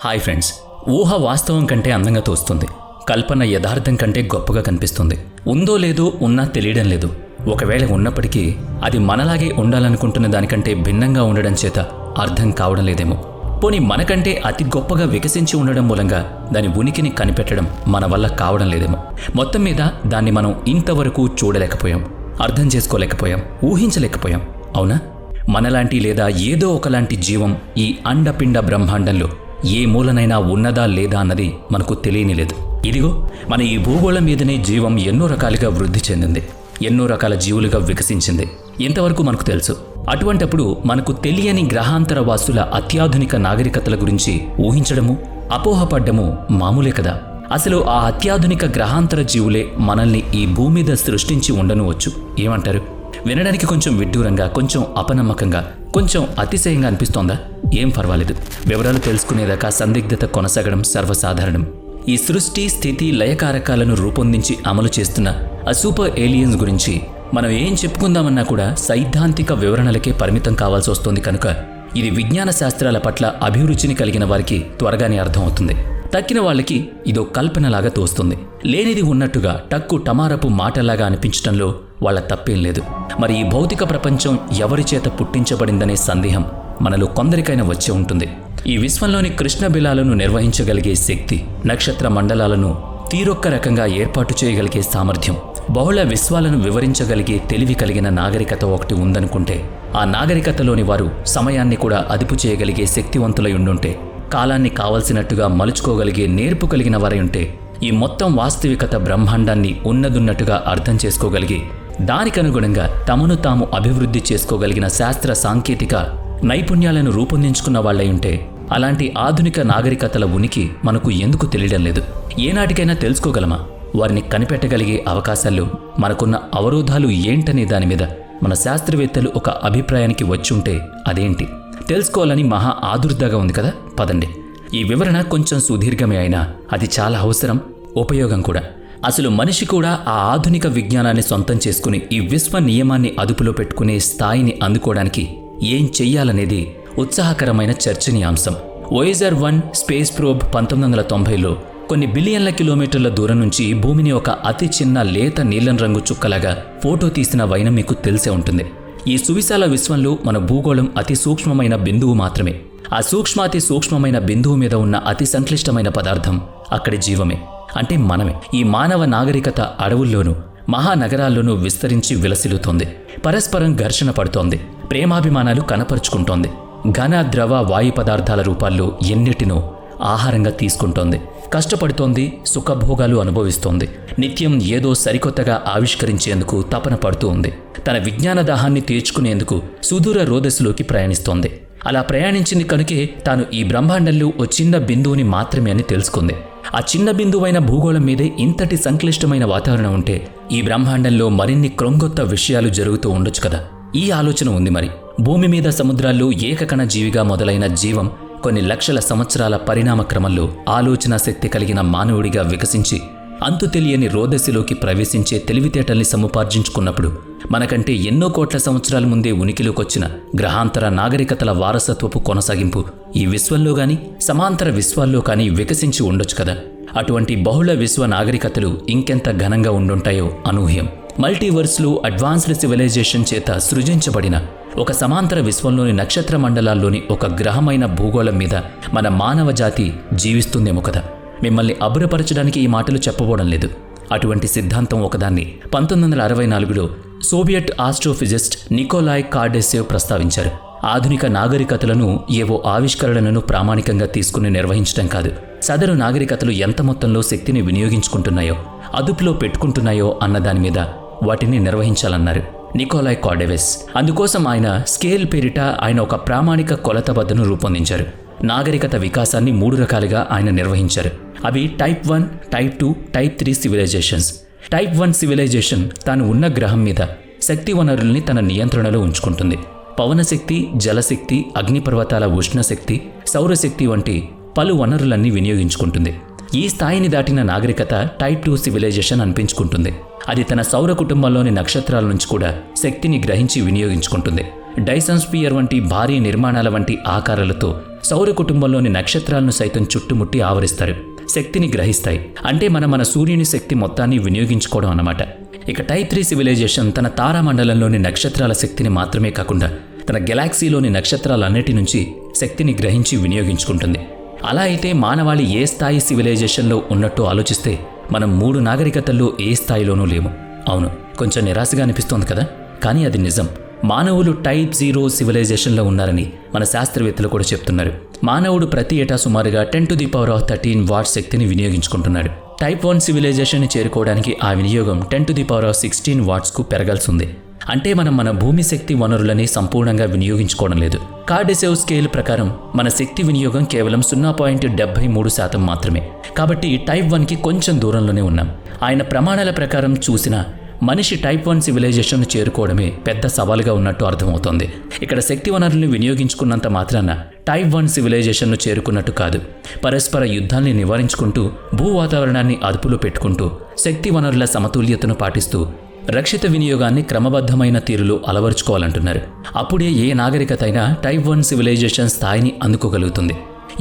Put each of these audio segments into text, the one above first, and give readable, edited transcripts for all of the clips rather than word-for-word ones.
Hi friends, ఊహ వాస్తవం కంటే అందంగా తోస్తుంది. కల్పన యథార్థం కంటే గొప్పగా కనిపిస్తుంది. ఉందో లేదో ఉన్నా తెలియడం లేదు. ఒకవేళ ఉన్నప్పటికీ అది మనలాగే ఉండాలనుకుంటున్న దానికంటే భిన్నంగా ఉండడం చేత అర్థం కావడం లేదేమో. పోనీ మనకంటే అతి గొప్పగా వికసించి ఉండడం మూలంగా దాని ఉనికిని కనిపెట్టడం మన వల్ల కావడం లేదేమో. మొత్తం మీద దాన్ని మనం ఇంతవరకు చూడలేకపోయాం, అర్థం చేసుకోలేకపోయాం, ఊహించలేకపోయాం. అవునా? మనలాంటి లేదా ఏదో ఒకలాంటి జీవం ఈ అండపిండ బ్రహ్మాండంలో ఏ మూలనైనా ఉన్నదా లేదా అన్నది మనకు తెలియని లేదు. ఇదిగో మన ఈ భూగోళం మీదనే జీవం ఎన్నో రకాలుగా వృద్ధి చెందింది, ఎన్నో రకాల జీవులుగా వికసించింది. ఇంతవరకు మనకు తెలుసు. అటువంటప్పుడు మనకు తెలియని గ్రహాంతర వాసుల అత్యాధునిక నాగరికతల గురించి ఊహించడము, అపోహపడ్డము మామూలే కదా. అసలు ఆ అత్యాధునిక గ్రహాంతర జీవులే మనల్ని ఈ భూమి మీద సృష్టించి ఉండనువచ్చు. ఏమంటారు? వినడానికి కొంచెం విడ్డూరంగా, కొంచెం అపనమ్మకంగా, కొంచెం అతిశయంగా అనిపిస్తోందా? ఏం పర్వాలేదు. వివరాలు తెలుసుకునేదాకా సందిగ్ధత కొనసాగడం సర్వసాధారణం. ఈ సృష్టి స్థితి లయకారకాలను రూపొందించి అమలు చేస్తున్న ఆ సూపర్ ఏలియన్స్ గురించి మనం ఏం చెప్పుకుందామన్నా కూడా సైద్ధాంతిక వివరణలకే పరిమితం కావాల్సి వస్తుంది. కనుక ఇది విజ్ఞాన శాస్త్రాల పట్ల అభిరుచిని కలిగిన వారికి త్వరగానే అర్థమవుతుంది. తక్కిన వాళ్ళకి ఇదో కల్పనలాగా తోస్తుంది. లేనిది ఉన్నట్టుగా టక్కు టమారపు మాటలాగా అనిపించడంలో వాళ్ళ తప్పేం లేదు. మరి ఈ భౌతిక ప్రపంచం ఎవరి చేత పుట్టించబడిందనే సందేహం మనలో కొందరికైనా వచ్చే ఉంటుంది. ఈ విశ్వంలోని కృష్ణ బిలాలను నిర్వహించగలిగే శక్తి, నక్షత్ర మండలాలను తీరొక్క రకంగా ఏర్పాటు చేయగలిగే సామర్థ్యం, బహుళ విశ్వాలను వివరించగలిగే తెలివి కలిగిన నాగరికత ఒకటి ఉందనుకుంటే, ఆ నాగరికతలోని వారు సమయాన్ని కూడా అదుపు చేయగలిగే శక్తివంతులై ఉండుంటే, కాలాన్ని కావలసినట్టుగా మలుచుకోగలిగే నేర్పు కలిగిన వారై ఉంటే, ఈ మొత్తం వాస్తవికత బ్రహ్మాండాన్ని ఉన్నదున్నట్టుగా అర్థం చేసుకోగలిగి దానికనుగుణంగా తమను తాము అభివృద్ధి చేసుకోగలిగిన శాస్త్ర సాంకేతిక నైపుణ్యాలను రూపొందించుకున్న వాళ్లై ఉంటే, అలాంటి ఆధునిక నాగరికతల ఉనికి మనకు ఎందుకు తెలియడం లేదు? ఏనాటికైనా తెలుసుకోగలమా? వారిని కనిపెట్టగలిగే అవకాశాలు, మనకున్న అవరోధాలు ఏంటనే దాని మీద మన శాస్త్రవేత్తలు ఒక అభిప్రాయానికి వచ్చుంటే అదేంటి? తెలుసుకోవాలని మహా ఆదుర్దాగా ఉంది కదా. పదండి. ఈ వివరణ కొంచెం సుదీర్ఘమే అయినా అది చాలా అవసరం, ఉపయోగం కూడా. అసలు మనిషి కూడా ఆ ఆధునిక విజ్ఞానాన్ని సొంతం చేసుకుని ఈ విశ్వ నియమాన్ని అదుపులో పెట్టుకునే స్థాయిని అందుకోవడానికి ఏం చెయ్యాలనేది ఉత్సాహకరమైన చర్చనీయాంశం. వోయేజర్ 1 స్పేస్ ప్రోబ్ 1990లో కొన్ని బిలియన్ల కిలోమీటర్ల దూరం నుంచి భూమిని ఒక అతి చిన్న లేత నీలం రంగు చుక్కలాగా ఫోటో తీసిన వైనం మీకు తెలిసే ఉంటుంది. ఈ సువిశాల విశ్వంలో మన భూగోళం అతి సూక్ష్మమైన బిందువు మాత్రమే. ఆ సూక్ష్మాతి సూక్ష్మమైన బిందువు మీద ఉన్న అతి సంక్లిష్టమైన పదార్థం అక్కడి జీవమే, అంటే మనమే. ఈ మానవ నాగరికత అడవుల్లోనూ మహానగరాల్లోనూ విస్తరించి విలసిల్లుతోంది. పరస్పరం ఘర్షణ పడుతోంది, ప్రేమాభిమానాలు కనపరుచుకుంటోంది. ఘన ద్రవ వాయు పదార్థాల రూపాల్లో ఎన్నిటినో ఆహారంగా తీసుకుంటోంది. కష్టపడుతోంది, సుఖభోగాలు అనుభవిస్తోంది. నిత్యం ఏదో సరికొత్తగా ఆవిష్కరించేందుకు తపన పడుతూ ఉంది. తన విజ్ఞాన దాహాన్ని తీర్చుకునేందుకు సుదూర రోదస్సులోకి ప్రయాణిస్తోంది. అలా ప్రయాణించింది కనుకే తాను ఈ బ్రహ్మాండంలో ఓ చిన్న బిందువుని మాత్రమే అని తెలుసుకుంది. ఆ చిన్న బిందువైన భూగోళం మీదే ఇంతటి సంక్లిష్టమైన వాతావరణం ఉంటే ఈ బ్రహ్మాండంలో మరిన్ని క్రొంగొత్త విషయాలు జరుగుతూ ఉండొచ్చు కదా. ఈ ఆలోచన ఉంది మరి. భూమి మీద సముద్రాల్లో ఏకకణ జీవిగా మొదలైన జీవం కొన్ని లక్షల సంవత్సరాల పరిణామ క్రమంలో ఆలోచన శక్తి కలిగిన మానవుడిగా వికసించి అంతు తెలియని రోదస్సులోకి ప్రవేశించే తెలివితేటల్ని సముపార్జించుకున్నప్పుడు మనకంటే ఎన్నో కోట్ల సంవత్సరాల ముందే ఉనికిలోకొచ్చిన గ్రహాంతర నాగరికతల వారసత్వపు కొనసాగింపు ఈ విశ్వంలో గాని సమాంతర విశ్వాల్లో కానీ వికసించి ఉండొచ్చు కదా. అటువంటి బహుళ విశ్వ నాగరికతలు ఇంకెంత ఘనంగా ఉండుంటాయో అనూహ్యం. మల్టీవర్స్లో అడ్వాన్స్డ్ సివిలైజేషన్ చేత సృజించబడిన ఒక సమాంతర విశ్వంలోని నక్షత్ర మండలాల్లోని ఒక గ్రహమైన భూగోళం మీద మన మానవ జాతి జీవిస్తుందేమో కదా. మిమ్మల్ని అబ్బురపరచడానికి ఈ మాటలు చెప్పబోవడం లేదు. అటువంటి సిద్ధాంతం ఒకదాన్ని 1964లో సోవియట్ ఆస్ట్రోఫిజిస్ట్ నికోలాయ్ కార్డెసేవ్ ప్రస్తావించారు. ఆధునిక నాగరికతలను ఏవో ఆవిష్కరణలను ప్రామాణికంగా తీసుకుని నిర్వహించడం కాదు, సదరు నాగరికతలు ఎంత మొత్తంలో శక్తిని వినియోగించుకుంటున్నాయో, అదుపులో పెట్టుకుంటున్నాయో అన్న దాని మీద వాటిని నిర్వహించాలన్నారు నికోలాయ్ కార్డెవెస్. అందుకోసం ఆయన స్కేల్ పేరిట ఆయన ఒక ప్రామాణిక కొలతబద్దను రూపొందించారు. నాగరికత వికాసాన్ని 3 రకాలుగా ఆయన నిర్వహించారు. అవి type 1, type 2, type 3 civilisations. Type 1 civilisation తాను ఉన్న గ్రహం మీద శక్తి వనరుల్ని తన నియంత్రణలో ఉంచుకుంటుంది. పవనశక్తి, జలశక్తి, అగ్నిపర్వతాల ఉష్ణశక్తి, సౌరశక్తి వంటి పలు వనరులన్నీ వినియోగించుకుంటుంది. ఈ స్థాయిని దాటిన నాగరికత టైప్ 2 సివిలైజేషన్ అనిపించుకుంటుంది. అది తన సౌర కుటుంబంలోని నక్షత్రాల నుంచి కూడా శక్తిని గ్రహించి వినియోగించుకుంటుంది. డైసన్ స్పియర్ వంటి భారీ నిర్మాణాల వంటి ఆకారాలతో సౌర కుటుంబంలోని నక్షత్రాలను సైతం చుట్టుముట్టి ఆవరిస్తారు, శక్తిని గ్రహిస్తాయి. అంటే మన సూర్యుని శక్తి మొత్తాన్ని వినియోగించుకోవడం అన్నమాట. ఇక టైప్ 3 సివిలైజేషన్ తన తారామండలంలోని నక్షత్రాల శక్తిని మాత్రమే కాకుండా తన గెలాక్సీలోని నక్షత్రాలన్నిటి నుంచి శక్తిని గ్రహించి వినియోగించుకుంటుంది. అలా అయితే మానవాళి ఏ స్థాయి సివిలైజేషన్లో ఉన్నట్టు ఆలోచిస్తే మనం 3 నాగరికతల్లో ఏ స్థాయిలోనూ లేము. అవును, కొంచెం నిరాశగా అనిపిస్తోంది కదా, కానీ అది నిజం. మానవులు టైప్ 0 సివిలైజేషన్లో ఉన్నారని మన శాస్త్రవేత్తలు కూడా చెప్తున్నారు. మానవుడు ప్రతి ఏటా సుమారుగా 10⁻13 వాట్స్ శక్తిని వినియోగించుకుంటున్నాడు. టైప్ 1 సివిలైజేషన్ని చేరుకోవడానికి ఆ వినియోగం 10⁻16 వాట్స్కు పెరగాల్సి ఉంది. అంటే మనం మన భూమి శక్తి వనరులని సంపూర్ణంగా వినియోగించుకోవడం లేదు. కార్డెసేవ్ స్కేల్ ప్రకారం మన శక్తి వినియోగం కేవలం 0.73% మాత్రమే. కాబట్టి టైప్ 1కి కొంచెం దూరంలోనే ఉన్నాం. ఆయన ప్రమాణాల ప్రకారం చూసినా మనిషి టైప్ 1 సివిలైజేషన్ను చేరుకోవడమే పెద్ద సవాలుగా ఉన్నట్టు అర్థమవుతోంది. ఇక్కడ శక్తి వనరుల్ని వినియోగించుకున్నంత మాత్రాన టైప్ 1 సివిలైజేషన్ను చేరుకున్నట్టు కాదు. పరస్పర యుద్ధాల్ని నివారించుకుంటూ, భూ వాతావరణాన్ని అదుపులో పెట్టుకుంటూ, శక్తి వనరుల సమతుల్యతను పాటిస్తూ రక్షిత వినియోగాన్ని క్రమబద్ధమైన తీరులో అలవరుచుకోవాలంటున్నారు. అప్పుడే ఏ నాగరికత అయినా టైప్ 1 సివిలైజేషన్ స్థాయిని అందుకోగలుగుతుంది.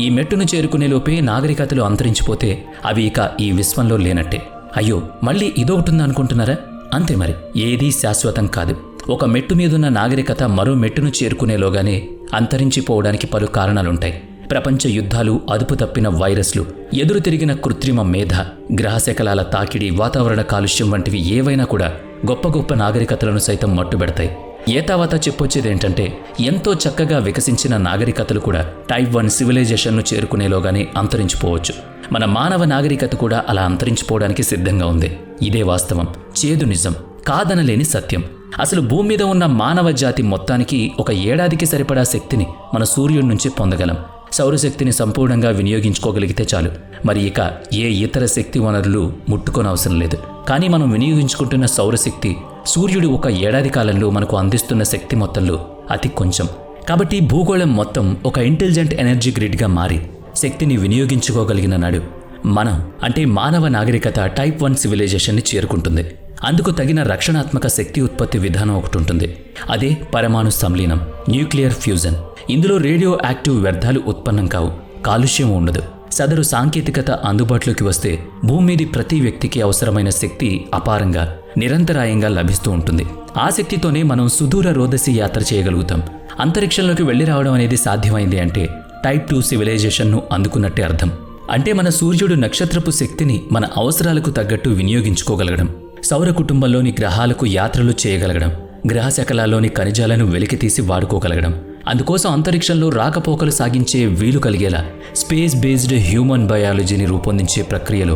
ఈ మెట్టును చేరుకునే లోపే నాగరికతలు అంతరించిపోతే అవి ఇక ఈ విశ్వంలో లేనట్టే. అయ్యో, మళ్ళీ ఇదొకటుందనుకుంటున్నారా? అంతే మరి, ఏదీ శాశ్వతం కాదు. ఒక మెట్టు మీదున్న నాగరికత మరో మెట్టును చేరుకునేలోగానే అంతరించిపోవడానికి పలు కారణాలుంటాయి. ప్రపంచ యుద్ధాలు, అదుపు తప్పిన వైరస్లు, ఎదురు తిరిగిన కృత్రిమ మేధ, గ్రహశకలాల తాకిడి, వాతావరణ కాలుష్యం వంటివి ఏవైనా కూడా గొప్ప గొప్ప నాగరికతలను సైతం మట్టుబెడతాయి. ఏతావతా చెప్పొచ్చేదేంటంటే, ఎంతో చక్కగా వికసించిన నాగరికతలు కూడా టైప్ 1 సివిలైజేషన్ను చేరుకునేలోగానే అంతరించిపోవచ్చు. మన మానవ నాగరికత కూడా అలా అంతరించిపోవడానికి సిద్ధంగా ఉంది. ఇదే వాస్తవం, చేదు నిజం, కాదనలేని సత్యం. అసలు భూమి మీద ఉన్న మానవ జాతి మొత్తానికి ఒక ఏడాదికి సరిపడా శక్తిని మన సూర్యుడి నుంచి పొందగలం. సౌరశక్తిని సంపూర్ణంగా వినియోగించుకోగలిగితే చాలు. మరి ఇక ఏ ఇతర శక్తి వనరులు ముట్టుకోనవసరం లేదు. కానీ మనం వినియోగించుకుంటున్న సౌరశక్తి సూర్యుడు ఒక ఏడాది కాలంలో మనకు అందిస్తున్న శక్తి మొత్తంలో అతి కొంచెం. కాబట్టి భూగోళం మొత్తం ఒక ఇంటెలిజెంట్ ఎనర్జీ గ్రిడ్గా మారి శక్తిని వినియోగించుకోగలిగిన నాడు మనం, అంటే మానవ నాగరికత టైప్ 1 సివిలైజేషన్ని చేరుకుంటుంది. అందుకు తగిన రక్షణాత్మక శక్తి ఉత్పత్తి విధానం ఒకటి ఉంటుంది. అదే పరమాణు సంలీనం, న్యూక్లియర్ ఫ్యూజన్. ఇందులో రేడియో యాక్టివ్ వ్యర్థాలు ఉత్పన్నం కావు, కాలుష్యం ఉండదు. సదరు సాంకేతికత అందుబాటులోకి వస్తే భూమి మీది ప్రతి వ్యక్తికి అవసరమైన శక్తి అపారంగా, నిరంతరాయంగా లభిస్తూ ఉంటుంది. ఆ శక్తితోనే మనం సుదూర రోదసి యాత్ర చేయగలుగుతాం. అంతరిక్షంలోకి వెళ్లి రావడం అనేది సాధ్యమైంది అంటే టైప్ 2 సివిలైజేషన్ను అందుకున్నట్టే అర్థం. అంటే మన సూర్యుడు నక్షత్రపు శక్తిని మన అవసరాలకు తగ్గట్టు వినియోగించుకోగలగడం, సౌర కుటుంబంలోని గ్రహాలకు యాత్రలు చేయగలగడం, గ్రహ శకలాల్లోని ఖనిజాలను వెలికితీసి వాడుకోగలగడం, అందుకోసం అంతరిక్షంలో రాకపోకలు సాగించే వీలు కలిగేలా స్పేస్ బేస్డ్ హ్యూమన్ బయాలజీని రూపొందించే ప్రక్రియలో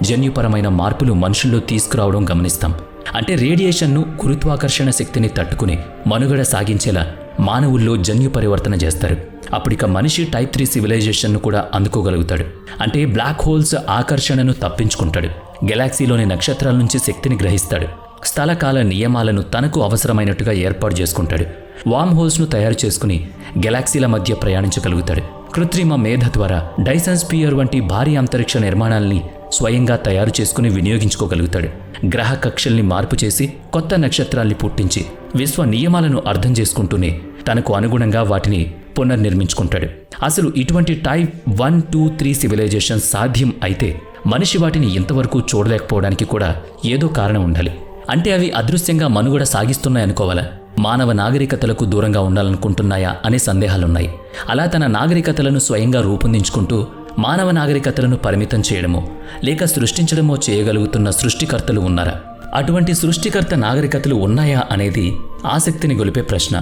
జన్యుపరమైన మార్పులు మనుషుల్లో తీసుకురావడం గమనిస్తాం. అంటే రేడియేషన్ను, గురుత్వాకర్షణ శక్తిని తట్టుకుని మనుగడ సాగించేలా మానవుల్లో జన్యు పరివర్తన చేస్తారు. అప్పుడిక మనిషి టైప్ 3 సివిలైజేషన్ను కూడా అందుకోగలుగుతాడు. అంటే బ్లాక్ హోల్స్ ఆకర్షణను తప్పించుకుంటాడు, గెలాక్సీలోని నక్షత్రాల నుంచి శక్తిని గ్రహిస్తాడు, స్థలకాల నియమాలను తనకు అవసరమైనట్టుగా ఏర్పాటు చేసుకుంటాడు, వామ్ హోల్స్ను తయారు చేసుకుని గెలాక్సీల మధ్య ప్రయాణించగలుగుతాడు. కృత్రిమ మేధ ద్వారా డైసన్ స్పియర్ వంటి భారీ అంతరిక్ష నిర్మాణాలని స్వయంగా తయారు చేసుకుని వినియోగించుకోగలుగుతాడు. గ్రహ కక్షల్ని మార్పు చేసి కొత్త నక్షత్రాల్ని పుట్టించి విశ్వ నియమాలను అర్థం చేసుకుంటూనే తనకు అనుగుణంగా వాటిని పునర్నిర్మించుకుంటాడు. అసలు ఇటువంటి టైప్ 1, 2, 3 సివిలైజేషన్ సాధ్యం అయితే మనిషి వాటిని ఇంతవరకు చూడలేకపోవడానికి కూడా ఏదో కారణం ఉండాలి. అంటే అవి అదృశ్యంగా మనుగడ సాగిస్తున్నాయనుకోవాలా? మానవ నాగరికతలకు దూరంగా ఉండాలనుకుంటున్నాయా అనే సందేహాలున్నాయి. అలా తన నాగరికతలను స్వయంగా రూపొందించుకుంటూ మానవ నాగరికతలను పరిమితం చేయడమో లేక సృష్టించడమో చేయగలుగుతున్న సృష్టికర్తలు ఉన్నారా? అటువంటి సృష్టికర్త నాగరికతలు ఉన్నాయా అనేది ఆసక్తిని గొలిపే ప్రశ్న.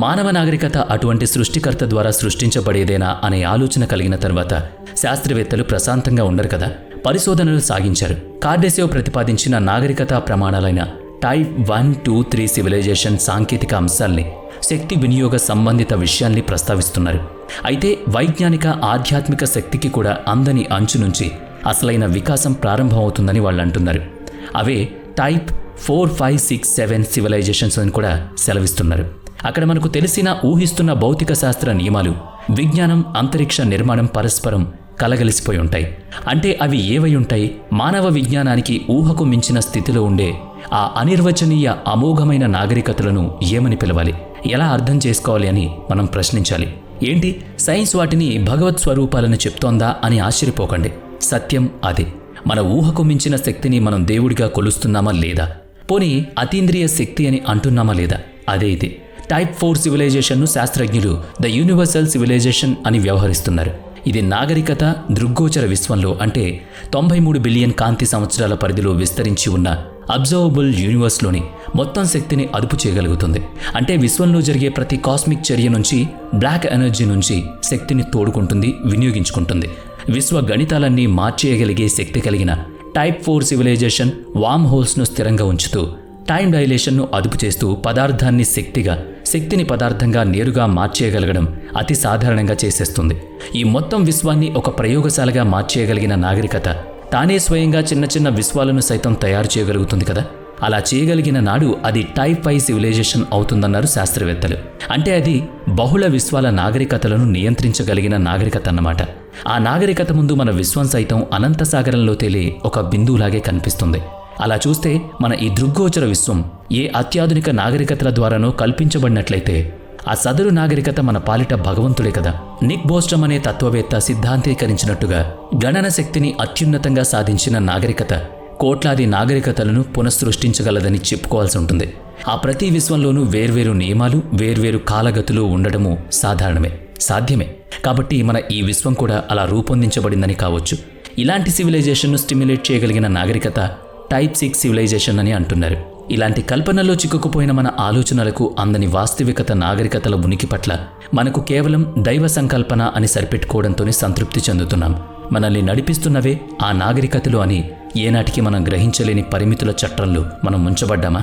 మానవ నాగరికత అటువంటి సృష్టికర్త ద్వారా సృష్టించబడేదేనా అనే ఆలోచన కలిగిన తర్వాత శాస్త్రవేత్తలు ప్రశాంతంగా ఉండరు కదా. పరిశోధనలు సాగించారు. కార్డెసేవ్ ప్రతిపాదించిన నాగరికతా ప్రమాణాలైన టైప్ 1, 2, 3 సివిలైజేషన్ సాంకేతిక అంశాల్ని, శక్తి వినియోగ సంబంధిత విషయాల్ని ప్రస్తావిస్తున్నారు. అయితే వైజ్ఞానిక, ఆధ్యాత్మిక శక్తికి కూడా అందని అంచు నుంచి అసలైన వికాసం ప్రారంభమవుతుందని వాళ్ళు అంటున్నారు. అవే టైప్ 4, 5, 6, 7 సివిలైజేషన్స్ అని కూడా సెలవిస్తున్నారు. అక్కడ మనకు తెలిసిన, ఊహిస్తున్న భౌతిక శాస్త్ర నియమాలు, విజ్ఞానం, అంతరిక్ష నిర్మాణం పరస్పరం కలగలిసిపోయి ఉంటాయి. అంటే అవి ఏవై ఉంటాయి? మానవ విజ్ఞానానికి ఊహకు మించిన స్థితిలో ఉండే ఆ అనిర్వచనీయ అమోఘమైన నాగరికతలను ఏమని పిలవాలి, ఎలా అర్థం చేసుకోవాలి అని మనం ప్రశ్నించాలి. ఏంటి సైన్స్ వాటిని భగవత్ స్వరూపాలను చెప్తోందా అని ఆశ్చర్యపోకండి. సత్యం అదే. మన ఊహకు మించిన శక్తిని మనం దేవుడిగా కొలుస్తున్నామా లేదా, పోనీ అతీంద్రియ శక్తి అని అంటున్నామా లేదా, అదే ఇది. టైప్ 4 సివిలైజేషన్ను శాస్త్రజ్ఞులు ద యూనివర్సల్ సివిలైజేషన్ అని వ్యవహరిస్తున్నారు. ఇది నాగరికత దృగ్గోచర విశ్వంలో, అంటే 93 బిలియన్ కాంతి సంవత్సరాల పరిధిలో విస్తరించి ఉన్న అబ్జర్వబుల్ యూనివర్స్లోని మొత్తం శక్తిని అదుపు చేయగలుగుతుంది. అంటే విశ్వంలో జరిగే ప్రతి కాస్మిక్ చర్య నుంచి, బ్లాక్ ఎనర్జీ నుంచి శక్తిని తోడుకుంటుంది, వినియోగించుకుంటుంది. విశ్వ గణితాలన్నీ మార్చేయగలిగే శక్తి కలిగిన టైప్ 4 సివిలైజేషన్ వామ్ హోల్స్ను స్థిరంగా ఉంచుతూ, టైం డైలేషన్ను అదుపు చేస్తూ పదార్థాన్ని శక్తిగా, శక్తిని పదార్థంగా నేరుగా మార్చేయగలగడం అతి సాధారణంగా చేసేస్తుంది. ఈ మొత్తం విశ్వాన్ని ఒక ప్రయోగశాలగా మార్చేయగలిగిన నాగరికత తానే స్వయంగా చిన్న చిన్న విశ్వాలను సైతం తయారు చేయగలుగుతుంది కదా. అలా చేయగలిగిన నాడు అది టైప్ 5 సివిలైజేషన్ అవుతుందన్నారు శాస్త్రవేత్తలు. అంటే అది బహుళ విశ్వాల నాగరికతలను నియంత్రించగలిగిన నాగరికత అన్నమాట. ఆ నాగరికత ముందు మన విశ్వం సైతం అనంత సాగరంలో తేలే ఒక బిందువులాగే కనిపిస్తుంది. అలా చూస్తే మన ఈ దృగ్గోచర విశ్వం ఏ అత్యాధునిక నాగరికతల ద్వారానో కల్పించబడినట్లయితే ఆ సదరు నాగరికత మన పాలిట భగవంతుడే కదా. నిక్ బోస్టమ్ అనే తత్వవేత్త సిద్ధాంతీకరించినట్టుగా గణన శక్తిని అత్యున్నతంగా సాధించిన నాగరికత కోట్లాది నాగరికతలను పునఃసృష్టించగలదని చెప్పుకోవాల్సి ఉంటుంది. ఆ ప్రతి విశ్వంలోనూ వేర్వేరు నియమాలు, వేర్వేరు కాలగతులు ఉండడము సాధారణమే, సాధ్యమే. కాబట్టి మన ఈ విశ్వం కూడా అలా రూపొందించబడిందని కావచ్చు. ఇలాంటి సివిలైజేషన్ను స్టిమ్యులేట్ చేయగలిగిన నాగరికత టైప్ 6 సివిలైజేషన్ అని అంటున్నారు. ఇలాంటి కల్పనలో చిక్కుకుపోయిన మన ఆలోచనలకు అందని వాస్తవికత నాగరికతల ఉనికి పట్ల మనకు కేవలం దైవ సంకల్పన అని సరిపెట్టుకోవడంతోనే సంతృప్తి చెందుతున్నాం. మనల్ని నడిపిస్తున్నవే ఆ నాగరికతలు అని ఏనాటికి మనం గ్రహించలేని పరిమితుల చట్రంలో మనం ముంచబడ్డామా?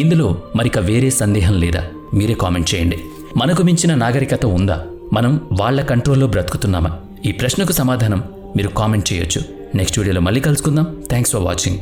ఇందులో మరిక వేరే సందేహం లేదా? మీరే కామెంట్ చేయండి. మనకు మించిన నాగరికత ఉందా? మనం వాళ్ళ కంట్రోల్లో బ్రతుకుతున్నామా? ఈ ప్రశ్నకు సమాధానం మీరు కామెంట్ చేయొచ్చు. నెక్స్ట్ వీడియోలో మళ్ళీ కలుసుకుందాం. Thanks for watching.